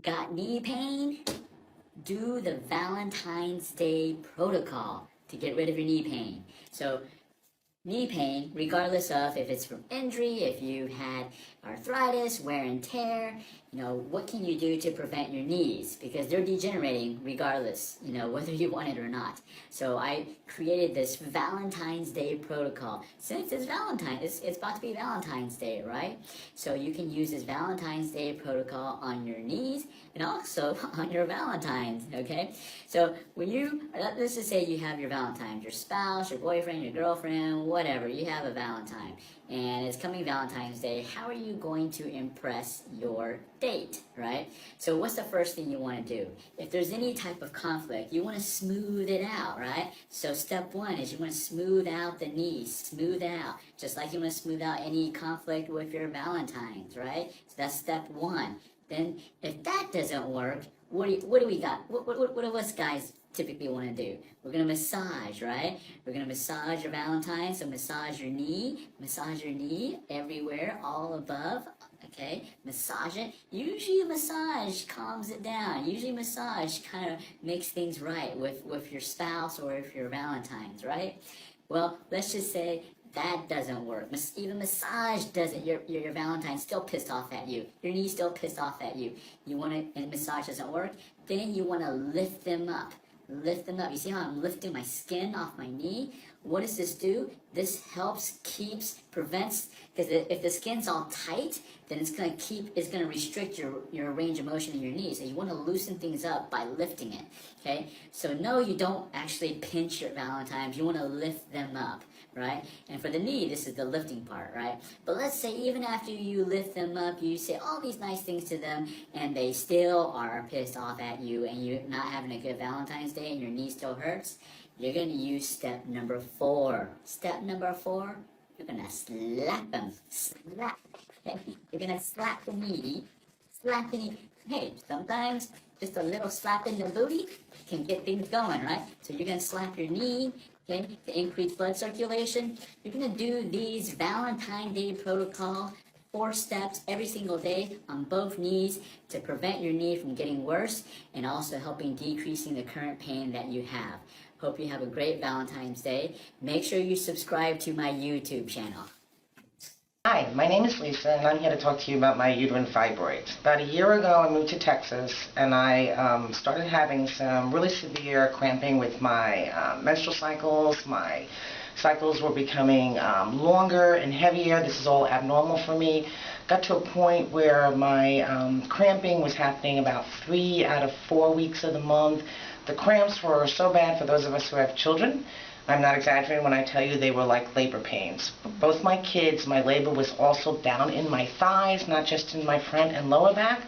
Got knee pain? Do the Valentine's Day Protocol to get rid of your knee pain. So knee pain, regardless of if it's from injury, if you had arthritis, wear and tear, what can you do to prevent your knees? Because they're degenerating regardless, whether you want it or not. So I created this Valentine's Day Protocol. Since it's Valentine, it's about to be Valentine's Day, right? So you can use this Valentine's Day Protocol on your knees and also on your Valentines, okay? So when let's just say you have your Valentine, your spouse, your boyfriend, your girlfriend, whatever, you have a Valentine, and it's coming Valentine's Day. How are you going to impress your date, right? So what's the first thing you want to do? If there's any type of conflict, you want to smooth it out, right? So step one is you want to smooth out the knees, smooth out, just like you want to smooth out any conflict with your Valentines, right? So that's step one. Then if that doesn't work, what do we got? What do us guys typically want to do? We're going to massage, right? We're going to massage your Valentine. So massage your knee everywhere, all above, okay? Massage it. Usually a massage calms it down. Usually massage kind of makes things right with your spouse or if your Valentines, right? Well, let's just say that doesn't work. Even massage doesn't. Your Valentine's still pissed off at you. Your knee's still pissed off at you. And massage doesn't work. Then you want to lift them up. Lift them up. You see how I'm lifting my skin off my knee? What does this do? This helps, prevents, because if the skin's all tight, then it's going to restrict your range of motion in your knee. So you want to loosen things up by lifting it, okay? So no, you don't actually pinch your Valentines. You want to lift them up, right? And for the knee, this is the lifting part, right? But let's say even after you lift them up, you say all these nice things to them, and they still are pissed off at you, and you're not having a good Valentine's Day, and your knee still hurts. You're going to use step number 4. Step number 4, you're going to slap them. Slap. Okay? You're going to slap the knee. Slap the knee. Hey, sometimes just a little slap in the booty can get things going, right? So you're going to slap your knee, okay, to increase blood circulation. You're going to do these Valentine Day Protocol 4 steps every single day on both knees to prevent your knee from getting worse and also helping decreasing the current pain that you have. Hope you have a great Valentine's Day. Make sure you subscribe to my YouTube channel. Hi, my name is Lisa, and I'm here to talk to you about my uterine fibroids. About a year ago, I moved to Texas, and I started having some really severe cramping with my menstrual cycles. My cycles were becoming longer and heavier. This is all abnormal for me. Got to a point where my cramping was happening about 3 out of 4 weeks of the month. The cramps were so bad for those of us who have children. I'm not exaggerating when I tell you they were like labor pains. Both my kids, my labor was also down in my thighs, not just in my front and lower back.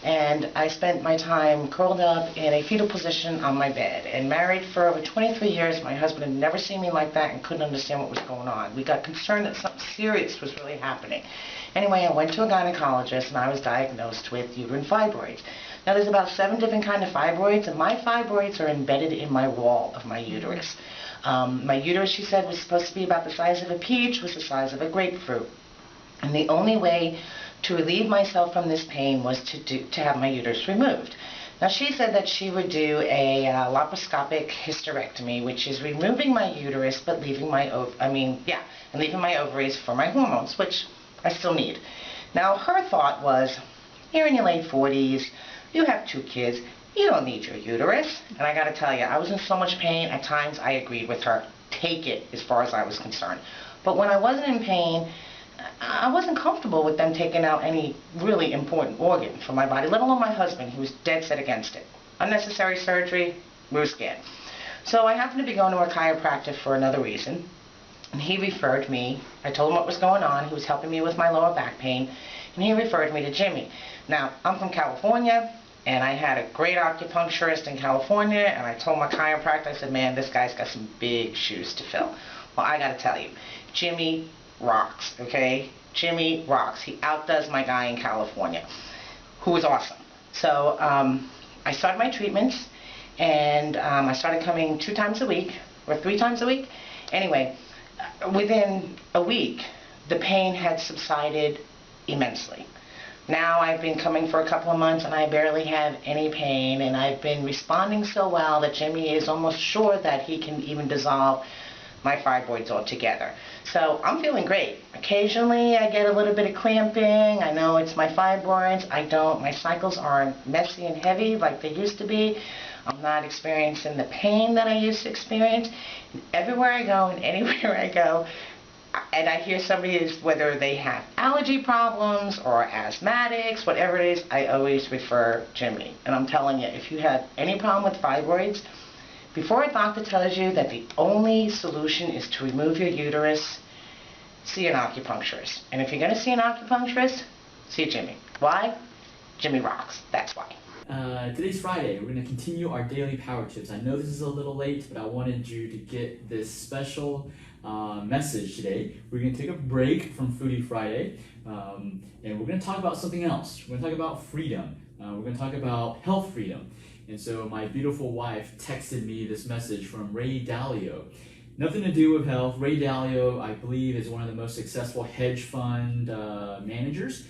And I spent my time curled up in a fetal position on my bed. And married for over 23 years, my husband had never seen me like that and couldn't understand what was going on. We got concerned that something serious was really happening. Anyway, I went to a gynecologist and I was diagnosed with uterine fibroids. Now there's about 7 different kinds of fibroids, and my fibroids are embedded in my wall of my uterus. My uterus, she said, was supposed to be about the size of a peach, was the size of a grapefruit. And the only way to relieve myself from this pain was to have my uterus removed. Now she said that she would do a laparoscopic hysterectomy, which is removing my uterus but leaving my leaving my ovaries for my hormones, which I still need. Now her thought was, you're in your late 40s, you have 2 kids, you don't need your uterus. And I got to tell you, I was in so much pain, at times I agreed with her. Take it, as far as I was concerned. But when I wasn't in pain, I wasn't comfortable with them taking out any really important organ from my body, let alone my husband, who was dead set against it. Unnecessary surgery, we were scared. So I happened to be going to a chiropractor for another reason, and he referred me. I told him what was going on. He was helping me with my lower back pain, and he referred me to Jimmy. Now, I'm from California, and I had a great acupuncturist in California, and I told my chiropractor, I said, man, this guy's got some big shoes to fill. Well, I got to tell you, Jimmy rocks, okay? Jimmy rocks. He outdoes my guy in California, who is awesome. So I started my treatments, and I started coming 2 times a week, or 3 times a week. Anyway, within a week, the pain had subsided immensely. Now I've been coming for a couple of months and I barely have any pain, and I've been responding so well that Jimmy is almost sure that he can even dissolve my fibroids altogether. So I'm feeling great. Occasionally I get a little bit of clamping. I know it's my fibroids. My cycles aren't messy and heavy like they used to be. I'm not experiencing the pain that I used to experience. Everywhere I go and anywhere I go, and I hear somebody is, whether they have allergy problems or asthmatics, whatever it is, I always refer Jimmy. And I'm telling you, if you have any problem with fibroids, before a doctor tells you that the only solution is to remove your uterus, see an acupuncturist. And if you're going to see an acupuncturist, see Jimmy. Why? Jimmy rocks. That's why. Today's Friday. We're going to continue our daily power tips. I know this is a little late, but I wanted you to get this special message today. We're going to take a break from Foodie Friday, and we're going to talk about something else. We're going to talk about freedom. We're going to talk about health freedom. And so my beautiful wife texted me this message from Ray Dalio. Nothing to do with health. Ray Dalio, I believe, is one of the most successful hedge fund managers.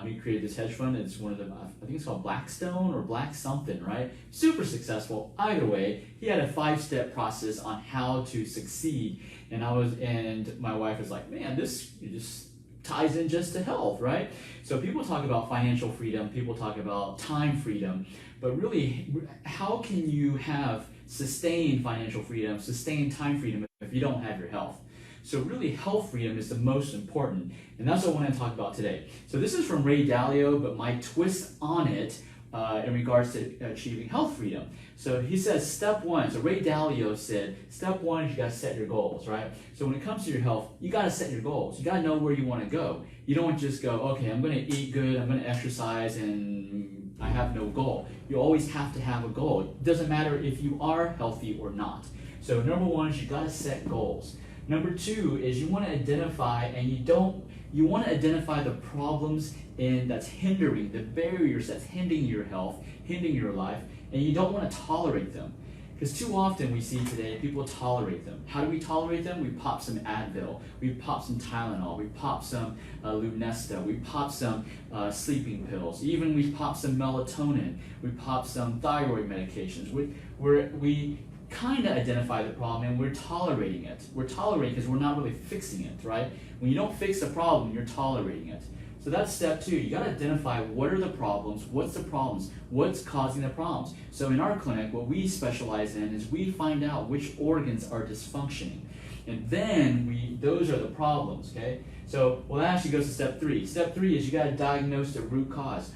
He created this hedge fund. It's one of the, I think it's called Blackstone or Black something, right? Super successful. Either way, he had a 5-step process on how to succeed. And my wife was like, man, this just ties in just to health, right? So people talk about financial freedom, people talk about time freedom, but really, how can you have sustained financial freedom, sustained time freedom if you don't have your health? So really, health freedom is the most important, and that's what I want to talk about today. So this is from Ray Dalio, but my twist on it in regards to achieving health freedom. So he says step one, so Ray Dalio said, step one is you got to set your goals, right? So when it comes to your health, you got to set your goals. You got to know where you want to go. You don't just go, okay, I'm going to eat good, I'm going to exercise, and I have no goal. You always have to have a goal. It doesn't matter if you are healthy or not. So number one is you got to set goals. Number two is you want to identify, and you want to identify the problems that's hindering, the barriers that's hindering your health, hindering your life, and you don't want to tolerate them. Because too often we see today, people tolerate them. How do we tolerate them? We pop some Advil, we pop some Tylenol, we pop some Lunesta, we pop some sleeping pills, even we pop some melatonin, we pop some thyroid medications. We kind of identify the problem and we're tolerating it. We're tolerating because we're not really fixing it, right? When you don't fix the problem, you're tolerating it. So that's step two. You got to identify what are the problems, what's the problems, what's causing the problems. So in our clinic, what we specialize in is we find out which organs are dysfunctioning. And then those are the problems, okay? So, well, that actually goes to step three. Step three is you got to diagnose the root cause.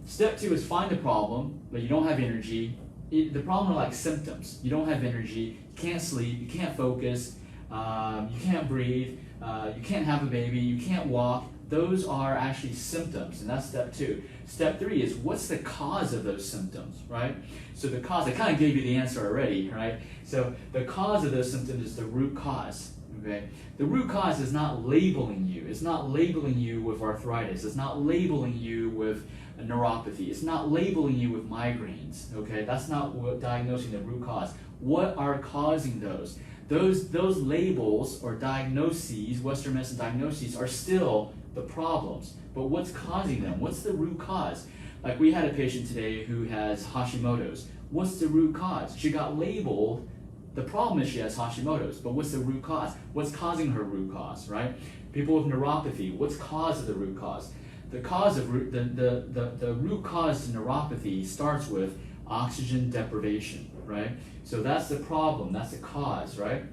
Step two is find the problem, but you don't have energy. The problem are like symptoms. You don't have energy, you can't sleep, you can't focus, you can't breathe, you can't have a baby, you can't walk. Those are actually symptoms, and that's step two. Step three is what's the cause of those symptoms, right? So the cause, I kind of gave you the answer already, right? So the cause of those symptoms is the root cause, okay? The root cause is not labeling you. It's not labeling you with arthritis. It's not labeling you with neuropathy. It's not labeling you with migraines, okay? That's not what diagnosing the root cause. What are causing those? Those labels or diagnoses, Western medicine diagnoses, are still the problems. But what's causing them? What's the root cause? Like we had a patient today who has Hashimoto's. What's the root cause? She got labeled, the problem is she has Hashimoto's, but what's the root cause? What's causing her root cause, right? People with neuropathy, what's cause of the root cause? The cause of the root cause to neuropathy starts with oxygen deprivation, right? So that's the problem, that's the cause, right?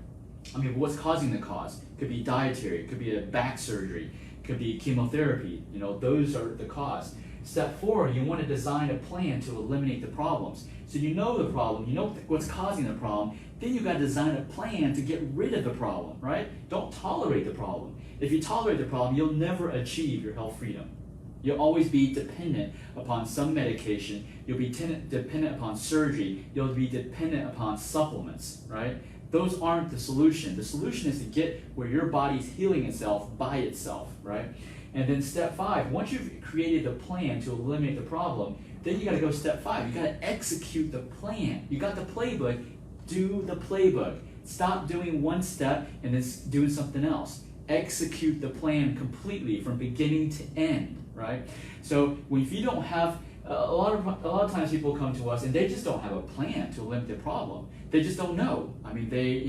I mean, what's causing the cause? Could be dietary, it could be a back surgery, it could be chemotherapy, those are the cause. Step four, you want to design a plan to eliminate the problems. So you know the problem, you know what's causing the problem, then you got to design a plan to get rid of the problem, right? Don't tolerate the problem. If you tolerate the problem, you'll never achieve your health freedom. You'll always be dependent upon some medication. You'll be dependent upon surgery. You'll be dependent upon supplements, right? Those aren't the solution. The solution is to get where your body's healing itself by itself, right? And then step five, once you've created a plan to eliminate the problem, then you got to go step five. You got to execute the plan. You got the playbook, do the playbook. Stop doing one step and then doing something else. Execute the plan completely from beginning to end, right? So if you don't have, a lot of times people come to us and they just don't have a plan to limit the problem. They just don't know. I mean, they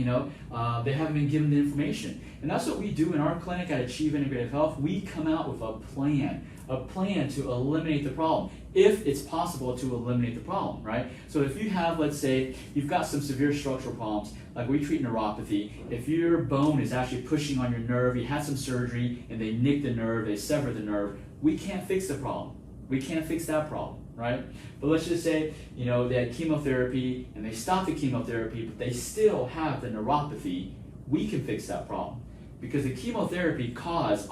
haven't been given the information. And that's what we do in our clinic at Achieve Integrative Health. We come out with a plan to eliminate the problem, if it's possible to eliminate the problem, right? So if you have, let's say, you've got some severe structural problems, like we treat neuropathy. If your bone is actually pushing on your nerve, you had some surgery and they nick the nerve, they sever the nerve, we can't fix the problem. We can't fix that problem, right? But let's just say, they had chemotherapy and they stopped the chemotherapy, but they still have the neuropathy. We can fix that problem because the chemotherapy caused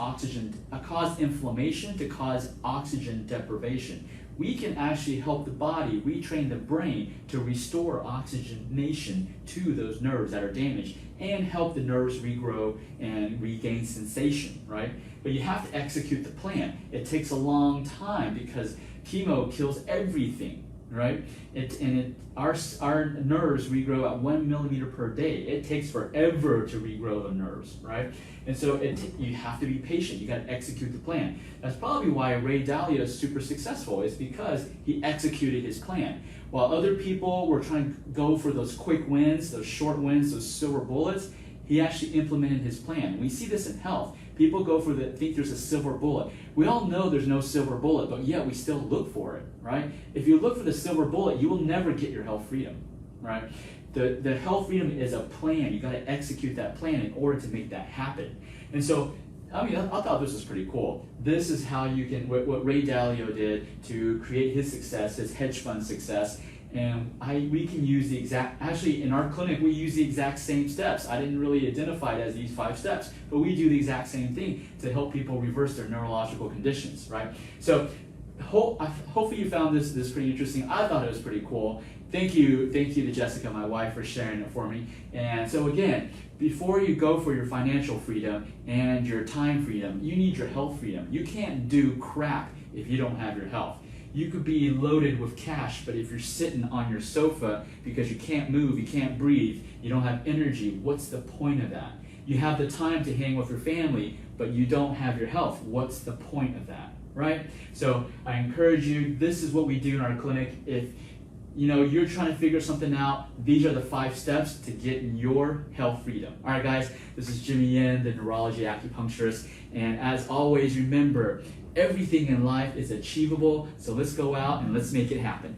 inflammation to cause oxygen deprivation. We can actually help the body retrain the brain to restore oxygenation to those nerves that are damaged and help the nerves regrow and regain sensation, right? But you have to execute the plan. It takes a long time because chemo kills everything, right? Our nerves regrow at 1 millimeter per day. It takes forever to regrow the nerves, right? And so you have to be patient. You got to execute the plan. That's probably why Ray Dalio is super successful. Is because he executed his plan. While other people were trying to go for those quick wins, those short wins, those silver bullets, he actually implemented his plan. We see this in health. People go for think there's a silver bullet. We all know there's no silver bullet, but yet we still look for it, right? If you look for the silver bullet, you will never get your health freedom, right? The health freedom is a plan. You got to execute that plan in order to make that happen. And so, I thought this was pretty cool. This is how you can, what Ray Dalio did to create his success, his hedge fund success. And we can use actually in our clinic, we use the exact same steps. I didn't really identify it as these 5 steps, but we do the exact same thing to help people reverse their neurological conditions, right? So hopefully you found this pretty interesting. I thought it was pretty cool. Thank you to Jessica, my wife, for sharing it for me. And so again, before you go for your financial freedom and your time freedom, you need your health freedom. You can't do crap if you don't have your health. You could be loaded with cash, but if you're sitting on your sofa because you can't move, you can't breathe, you don't have energy, what's the point of that? You have the time to hang with your family, but you don't have your health. What's the point of that, right? So I encourage you, this is what we do in our clinic. If you're trying to figure something out, these are the 5 steps to get your health freedom. All right, guys, this is Jimmy Yin, the neurology acupuncturist. And as always, remember, everything in life is achievable. So let's go out and let's make it happen.